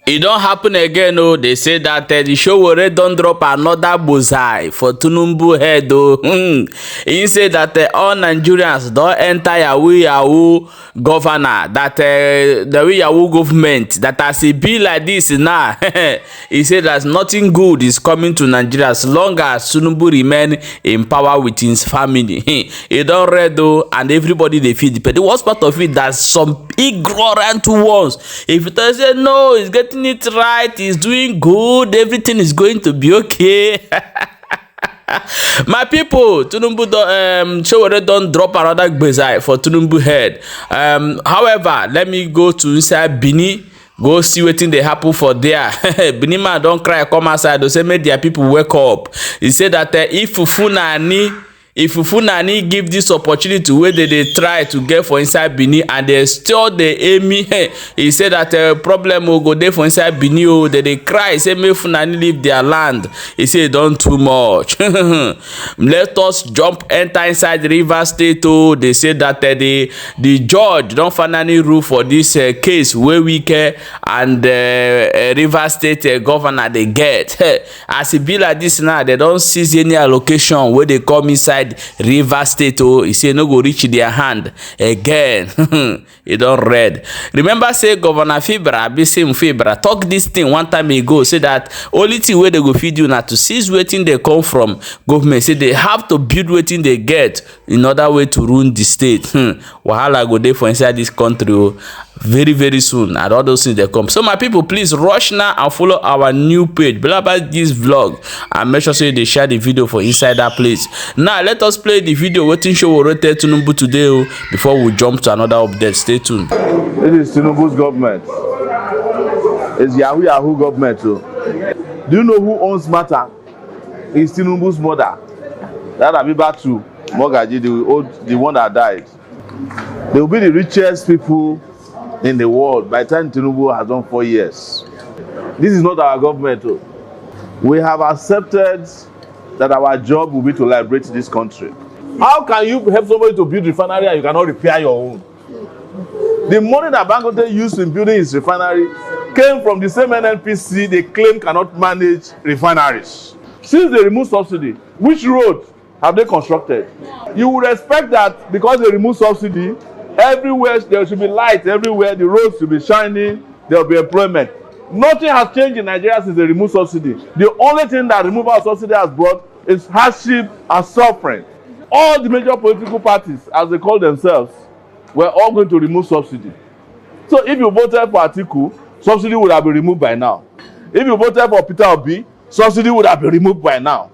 It don't happen again, oh. They say that the Sowore don't drop another bullseye for Tinubu head, oh. He said that all Nigerians don't enter YahooYahoo governor, that the YahooYahoo government, that as it be like this now, he said that nothing good is coming to Nigeria as long as Tinubu remain in power with his family. He don't read, though, and everybody they feel the worst part of it that some ignorant ones, if you tell say no, he's getting it right, he's doing good, everything is going to be okay. My people, Tinubu Sowore don't drop another gbese for Tinubu head. However, let me go to inside Benin, go see wetin dey happen for there. Benin man don cry come outside to say make their people wake up. He said that if Fulani give this opportunity wey they try to get for inside Benin and they still dey aim me, he said that problem will go there for inside Benin. Oh, they cry, say make Fulani leave their land. He say e don too much. Let us jump enter inside the River State. Oh, they say that the judge don finally rule for this case wey Wike and River State governor they get. As e be like this now, they don't seize any allocation where they come inside River State. Oh, he say no go reach their hand again. He don't read. Remember say Governor Fibra talk this thing one time ago, say that only thing where they go feed you now to seize wetin they come from government. Say they have to build wetin they get in order way to ruin the state. Wahala go there for inside this country. Oh, very soon, and all those things they come. So my people, please rush now and follow our new page Blâst this vlog, and make sure say they share the video for inside that place. Now let us play the video wetin Sowore tell Tinubu today, oh, before we jump to another update. Stay tuned. It is Tinubu's government. It's YahooYahoo government. Oh. Do you know who owns Matter? It's Tinubu's mother. That Abiba too, Mogaji, the one that died. They will be the richest people in the world by the time Tinubu has done 4 years. This is not our government. Oh. We have accepted that our job will be to liberate this country. How can you help somebody to build refinery and you cannot repair your own? The money that Dangote used in building his refinery came from the same NNPC they claim cannot manage refineries. Since they removed subsidy, which road have they constructed? You would expect that because they removed subsidy, everywhere there should be light, everywhere the roads should be shining, there will be employment. Nothing has changed in Nigeria since they removed subsidy. The only thing that removal of subsidy has brought is hardship and suffering. All the major political parties, as they call themselves, were all going to remove subsidy. So if you voted for Atiku, subsidy would have been removed by now. If you voted for Peter Obi, subsidy would have been removed by now.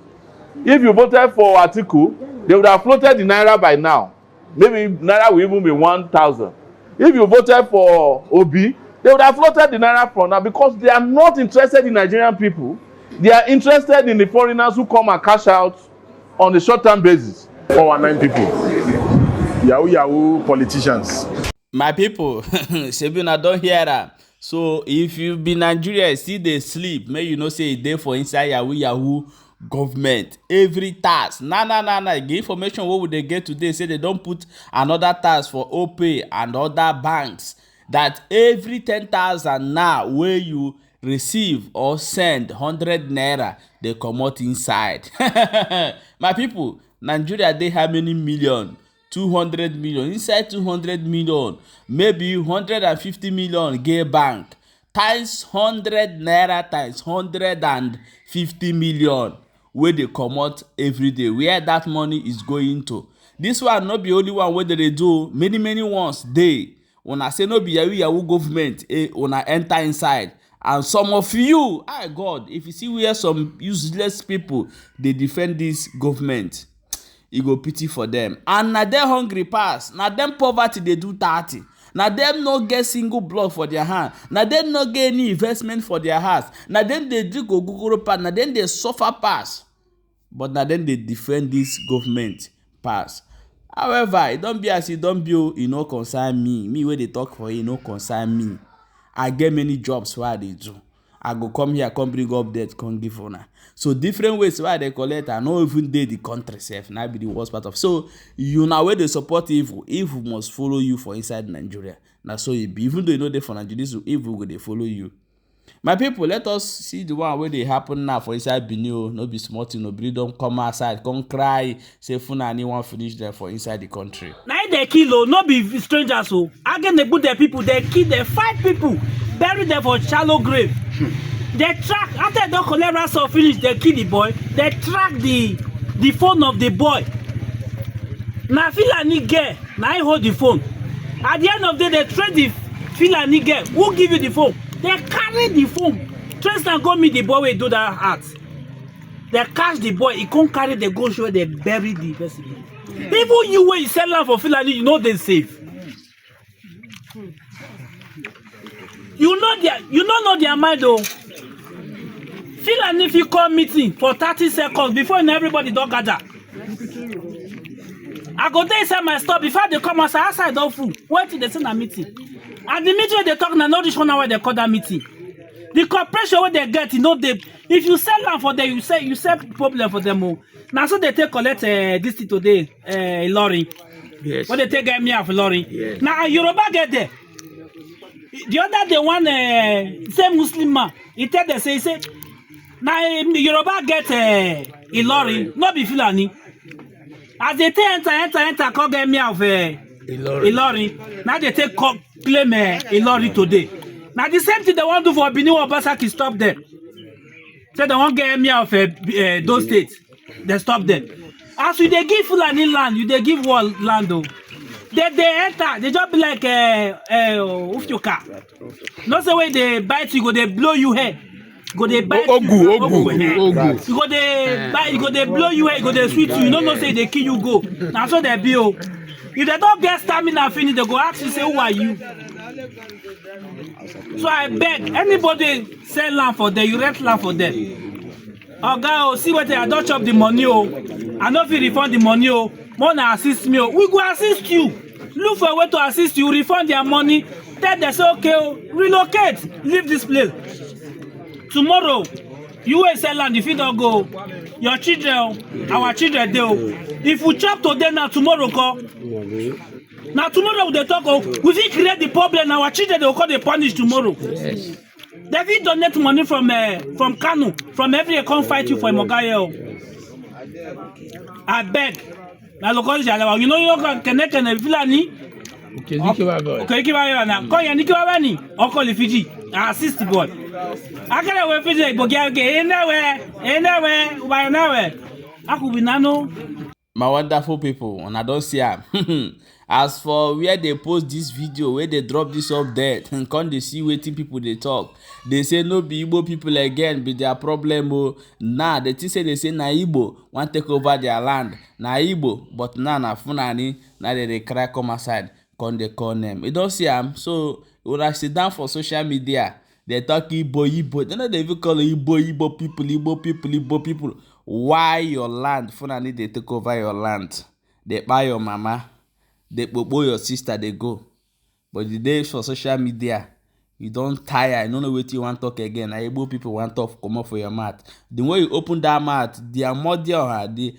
If you voted for Atiku, they would have floated the naira by now. Maybe naira will even be 1,000. If you voted for Obi, they would have floated the naira from now, because they are not interested in Nigerian people. They are interested in the foreigners who come and cash out on a short-term basis. 419 people, YahooYahoo politicians. My people, Sebina don't hear that. So if you be Nigeria, see they sleep, may you know say they for inside YahooYahoo government every tax. Nah. The information what would they get today? Say they don't put another tax for OPay and other banks. That every 10,000 now where you receive or send 100 naira, they come out inside. My people, Nigeria, they how many million? 200 million. Inside 200 million, maybe 150 million get bank. Times 100 naira times 150 million. Where they come out every day. Where that money is going to. This one not be only one where they do. Many ones they. When I say no be YahooYahoo government, when I enter inside, and some of you, God, if you see where some useless people they defend this government, you go pity for them. And now they hungry pass, now them poverty they do 30. Now them no get single block for their hand. Now them no get any investment for their house. Now then they do go Google pass. Now then they suffer pass. But now then they defend this government pass. However, it don't be as it don't be, you know, concern me. Me where they talk for you, no concern me. I get many jobs where they do. I go come here, come bring updates, come give honor. So different ways where they collect, I know even they the country self. Now be the worst part of. So you know where they support evil. Evil must follow you for inside Nigeria. Now so it be. Even though you know they for Nigeria, so evil will they follow you. My people, let us see the one where they happen now for inside Benin. No be small thing, nobody don't come outside, come cry, say Fulani won't finish there for inside the country. Now they kill, no be strangers. So again, they put their people, they kill the 5 people, bury them for shallow grave. They track after they collect ransom finish, they kill the boy. They track the phone of the boy. Now Fulani girl, now I hold the phone. At the end of the day, they trade the Fulani girl. Who give you the phone? They carry the phone. Trace and go meet the boy where do that act. They catch the boy, he can't carry the ghost where they bury the person. Yeah. Even you when you sell land for Fulani, you know they safe. You don't know their mind though. Fulani if you call meeting for 30 seconds before everybody don't gather. I go there inside my store before they come outside don't fool. Wait till they send a meeting. And the meeting they talk now, not this one where they call that meeting. The corporation where they get, you know, if you sell land for them, you sell problem for them. Oh. Now so they take collect this thing today, lorry. Yes. When they take me off lorry. Yes. Now Yoruba get there. The other day one same Muslim man, he tell them say now Yoruba get a lorry, not be Fulani. As they take enter, call get me off lorry. Now they take claim a lorry today. Now the same thing they want to do for Benin Obasaki stop them. So they won't get me off those states. They stop them. As we they give Fulani land, you they give one land though. They enter, they just be like Ufyoka. Not the way they bite you, go they blow you head. Go they bite you. You go they bite, you go they blow you head, go they sweet you. You don't know say they kill you go. Now so they be. If they don't get stamina finish, they go ask you say who are you? So I beg anybody sell land for them, you rent land for them. Oh God, see what I don't chop the money. I know if you refund the money, more than assist me. We go assist you. Look for a way to assist you, refund their money. Then they say okay, relocate, leave this place. Tomorrow, you will sell land if you don't go. Your children, our children, they. If we chop today now, tomorrow go. Now tomorrow they talk we will create the problem. Our children they will call the punish tomorrow. Yes. They will donate money from Kano, from every come fight you for Mogayo. I beg. Now look you know you can connect and Fulani. Okay, now call your Nikki or call the Fiji. Assist the boy. I can't wait for the Bogia anywhere. I could be nano. My wonderful people, and I don't see them. As for where they post this video, where they drop this up there, and come they see waiting people they talk. They say no be Igbo people again, be their problem. Nah, they say na Igbo want take over their land. Na Igbo, but na Fulani, now they cry come aside, come they call them. You don't see them. So when I sit down for social media, they talk Igbo. They know they even call Igbo people. Why your land? Fulani they take over your land. They buy your mama. They bobo your sister, they go. But the days for social media, you don't tire. You don't know what you want to talk again. Igbo people want to come up for your mouth. The way you open that mouth, their mother, the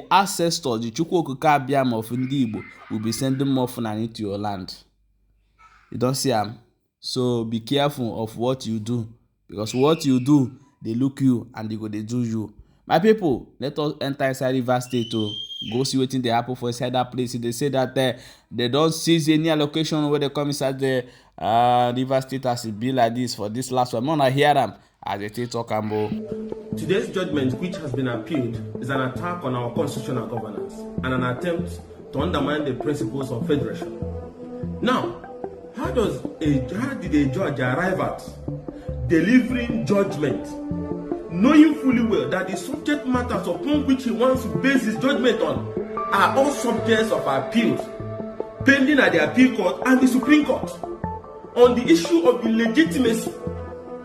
ancestors, the Chukwuokuka Biam of Igbo will be sending more Fulani to your land. You don't see them. So be careful of what you do. Because what you do, they look you and they do you. My people, let us enter inside River State to go see what they happen for inside that place. They say that they don't seize any allocation where they come inside the River State as it be like this for this last one. I want to hear them as they talk about. Today's judgment, which has been appealed, is an attack on our constitutional governance and an attempt to undermine the principles of federation. Now, how did a judge arrive at delivering judgment, knowing fully well that the subject matters upon which he wants to base his judgment on are all subjects of appeals pending at the appeal court and the Supreme Court on the issue of the legitimacy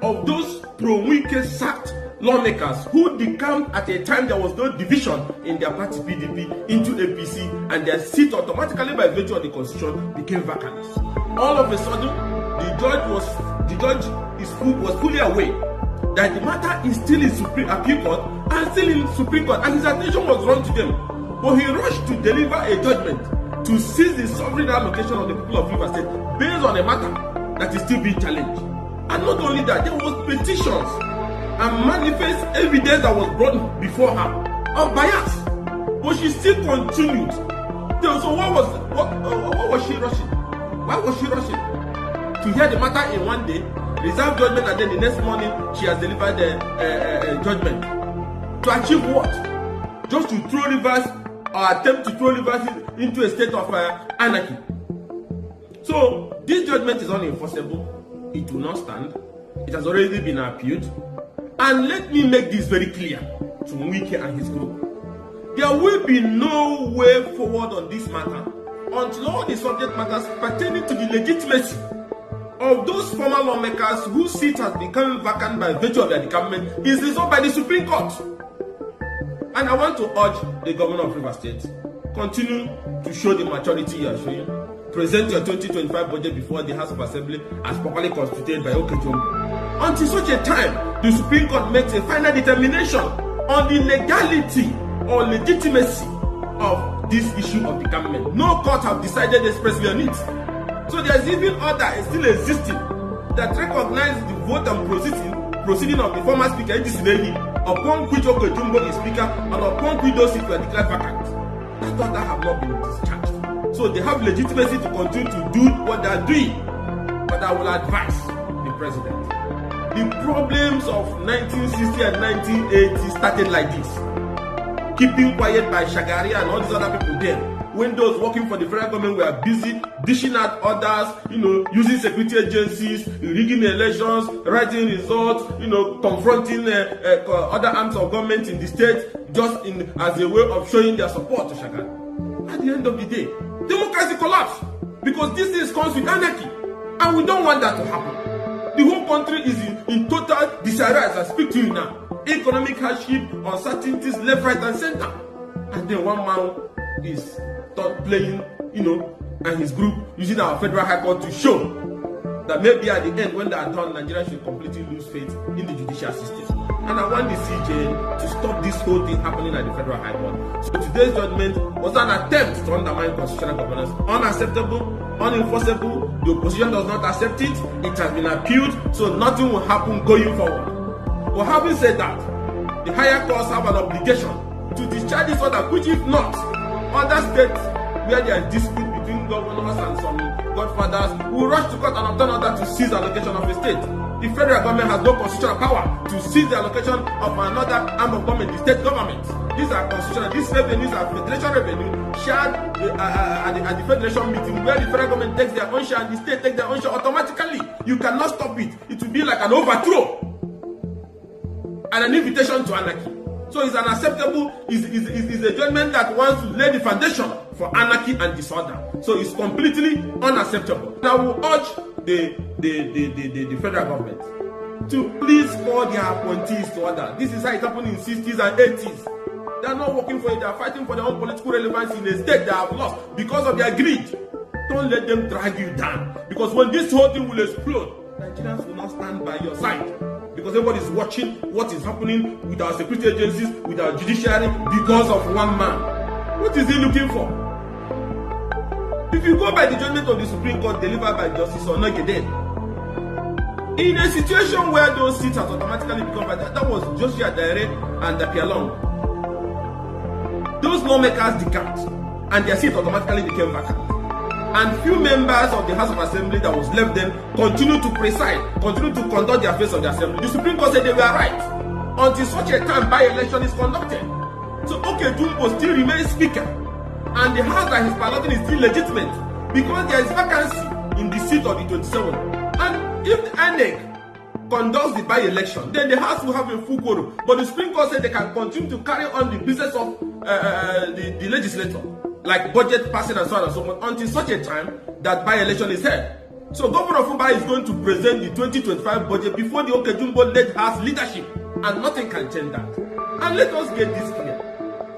of those pro-Wike sacked lawmakers who decamped at a time there was no division in their party PDP into APC, and their seat automatically by virtue of the constitution became vacant. All of a sudden, the judge was fully aware that the matter is still in Supreme Appeal Court and still in Supreme Court, and his attention was drawn to them. But he rushed to deliver a judgment to seize the sovereign allocation of the people of River State based on a matter that is still being challenged. And not only that, there was petitions and manifest evidence that was brought before her of bias, but she still continued. So what was she rushing? Why was she rushing? To hear the matter in one day, reserve judgment, and then the next morning she has delivered the judgment. To achieve what? Just to throw Rivers or attempt to throw Rivers into a state of anarchy. So this judgment is unenforceable. It will not stand. It has already been appealed. And let me make this very clear to Wike and his group. There will be no way forward on this matter until all the subject matters pertaining to the legitimacy of those former lawmakers whose seat has become vacant by virtue of their decampment is resolved by the Supreme Court. And I want to urge the governor of Rivers State, continue to show the maturity you are showing. Present your 2025 budget before the House of Assembly as properly constituted by Okejumbo. Until such a time, the Supreme Court makes a final determination on the legality or legitimacy of this issue of decampment. No court have decided expressly on it. So there's even order still existing that recognizes the vote and proceeding of the former speaker Ejisineni, upon which Okejumbo is speaker and upon which those seats were declared vacant. That order have not been discharged. So they have legitimacy to continue to do what they are doing. But I will advise the president. The problems of 1960 and 1980 started like this. Keeping quiet by Shagari and all these other people there. When those working for the federal government were busy dishing out orders, using security agencies, rigging elections, writing results, confronting other arms of government in the state, just as a way of showing their support to Shagari. At the end of the day, democracy collapsed because this thing comes with anarchy, and we don't want that to happen. The whole country is in total disarray as I speak to you now. Economic hardship, uncertainties, left, right, and center. And then one man is playing, and his group using our federal high court to show that maybe at the end, when they are done, Nigeria should completely lose faith in the judicial system. And I want the CJ to stop this whole thing happening at the federal high court. So today's judgment was an attempt to undermine constitutional governance. Unacceptable, unenforceable. The opposition does not accept it. It has been appealed, so nothing will happen going forward. But having said that, the higher courts have an obligation to discharge this order, which if not, other states where there is dispute between governors and some godfathers will rush to court and obtain order to seize allocation of a state. The federal government has no constitutional power to seize the allocation of another arm of government, the state government. These are constitutional. These revenues are federation revenue shared at the federation meeting, where the federal government takes their own share and the state takes their own share automatically. You cannot stop it. It will be like an overthrow and an invitation to anarchy. So it's unacceptable. It's a judgment that wants to lay the foundation for anarchy and disorder. So it's completely unacceptable. And I will urge the federal government to please call their appointees to order. This is how it happened in 60s and 80s. They are not working for it. They are fighting for their own political relevance in a state they have lost because of their greed. Don't let them drag you down. Because when this whole thing will explode, Nigerians will not stand by your side. Because everybody is watching what is happening with our security agencies, with our judiciary, because of one man. What is he looking for? If you go by the judgment of the Supreme Court delivered by Justice Onogeden, in a situation where those seats have automatically become vacant, that was Joshua Daire and Pialong. Those lawmakers decamped, and their seats automatically became vacant. And few members of the House of Assembly that was left then continued to preside, continued to conduct the affairs of the Assembly. The Supreme Court said they were right until such a time by-election is conducted. So Okejumbo still remains Speaker, and the House that he's piloting is still legitimate because there is vacancy in the seat of the 27. And if the INEC conducts the by-election, then the House will have a full quorum. But the Supreme Court said they can continue to carry on the business of the legislature, like budget passing and so on and so forth, until such a time that by-election is held. So Governor Fuba is going to present the 2025 budget before the Okejumbo-led House leadership, and nothing can change that. And let us get this clear.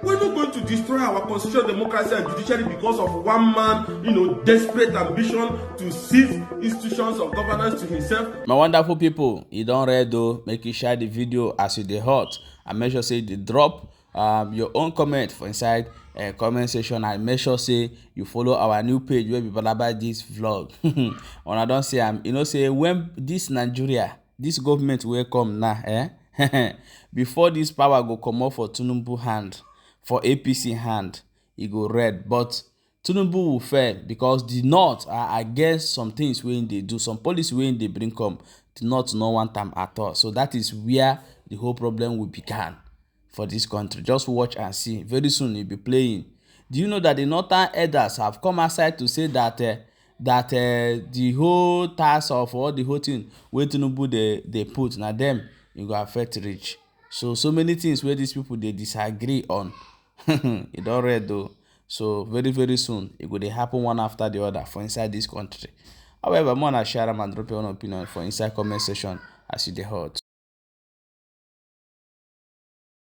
We're not going to destroy our constitutional democracy and judiciary because of one man, desperate ambition to seize institutions of governance to himself. My wonderful people, you don't read though, make you share the video as you dey hot, and make sure say the drop your own comment for inside comment section, and make sure say you follow our new page where we about this vlog. When I don't say you know say when this Nigeria, this government will come now, before this power go come off for Tinubu hand, for APC hand, e go red. But Tinubu will fail because the North are against some things when they do, some policy when they bring come, the North no want them at all. So that is where the whole problem will begin for this country. Just watch and see. Very soon you'll be playing. Do you know that the northern elders have come outside to say that the whole task of all the whole thing wey Tinubu they put na them e go affect rich. So many things where these people they disagree on. E don red though. So very soon it go dey happen one after the other for inside this country. However, more na share am and drop your own opinion for inside comment section as you dey hot.